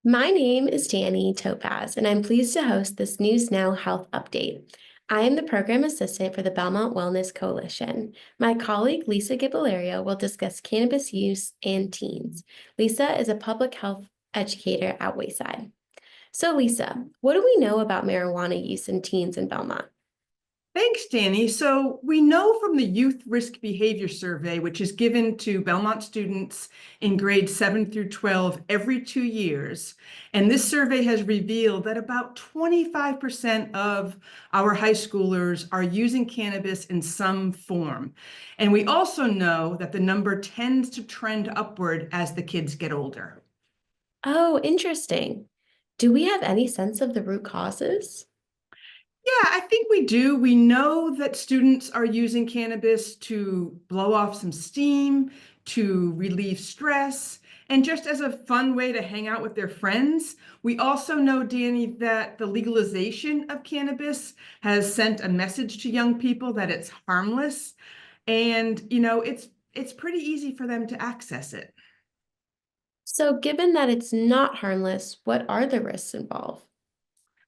My name is Danny Topaz, and I'm pleased to host this News Now Health Update. I am the Program Assistant for the Belmont Wellness Coalition. My colleague Lisa Gibalerio will discuss cannabis use and teens. Lisa is a public health educator at Wayside. So, Lisa, what do we know about marijuana use in teens in Belmont? Thanks, Danny. So we know from the Youth Risk Behavior Survey, which is given to Belmont students in grades 7 through 12 every 2 years, and this survey has revealed that about 25% of our high schoolers are using cannabis in some form. And we also know that the number tends to trend upward as the kids get older. Oh, interesting. Do we have any sense of the root causes? Yeah, I think we do. We know that students are using cannabis to blow off some steam, to relieve stress, and just as a fun way to hang out with their friends. We also know, Danny, that the legalization of cannabis has sent a message to young people that it's harmless, and it's pretty easy for them to access it. So, given that it's not harmless, what are the risks involved?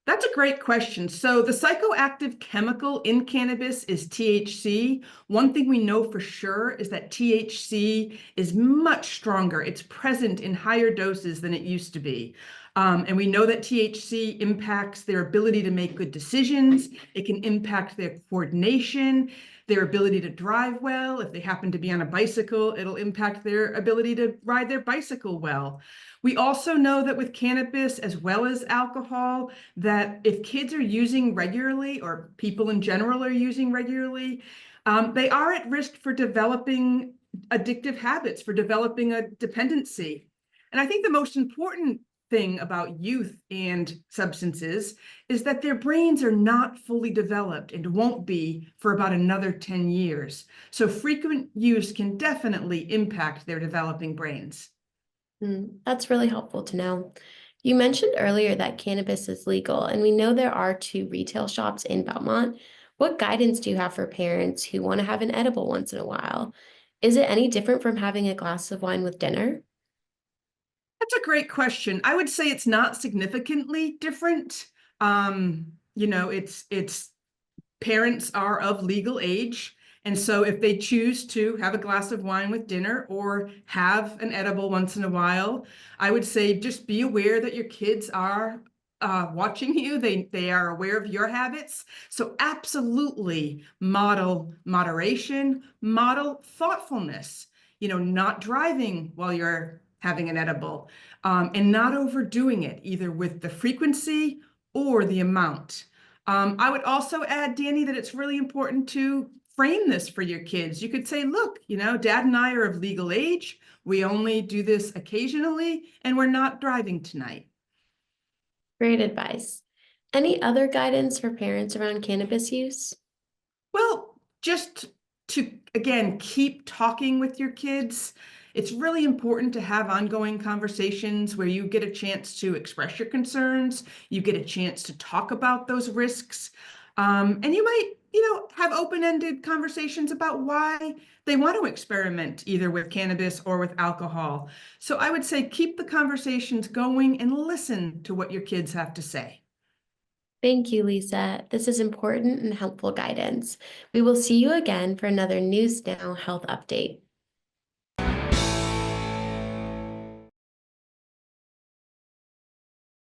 That's a great question. So the psychoactive chemical in cannabis is THC. One thing we know for sure is that THC is much stronger. It's present in higher doses than it used to be. And we know that THC impacts their ability to make good decisions. It can impact their coordination, their ability to drive well. If they happen to be on a bicycle, it'll impact their ability to ride their bicycle well. We also know that with cannabis as well as alcohol, that if kids are using regularly or people in general are using regularly, they are at risk for developing addictive habits, for developing a dependency. And I think the most important thing about youth and substances is that their brains are not fully developed and won't be for about another 10 years. So frequent use can definitely impact their developing brains. That's really helpful to know. You mentioned earlier that cannabis is legal, and we know there are two retail shops in Belmont. What guidance do you have for parents who want to have an edible once in a while? Is it any different from having a glass of wine with dinner? That's a great question. I would say it's not significantly different. It's parents are of legal age. And so if they choose to have a glass of wine with dinner or have an edible once in a while, I would say just be aware that your kids are watching you. They are aware of your habits. So absolutely model moderation, model thoughtfulness, not driving while you're having an edible, and not overdoing it either with the frequency or the amount. I would also add, Danny, that it's really important to frame this for your kids. You could say, look, Dad and I are of legal age. We only do this occasionally, and we're not driving tonight. Great advice. Any other guidance for parents around cannabis use? Well, just to, again, keep talking with your kids. It's really important to have ongoing conversations where you get a chance to express your concerns, you get a chance to talk about those risks, and you might, have open-ended conversations about why they want to experiment either with cannabis or with alcohol. So I would say keep the conversations going and listen to what your kids have to say. Thank you, Lisa. This is important and helpful guidance. We will see you again for another News Now Health Update.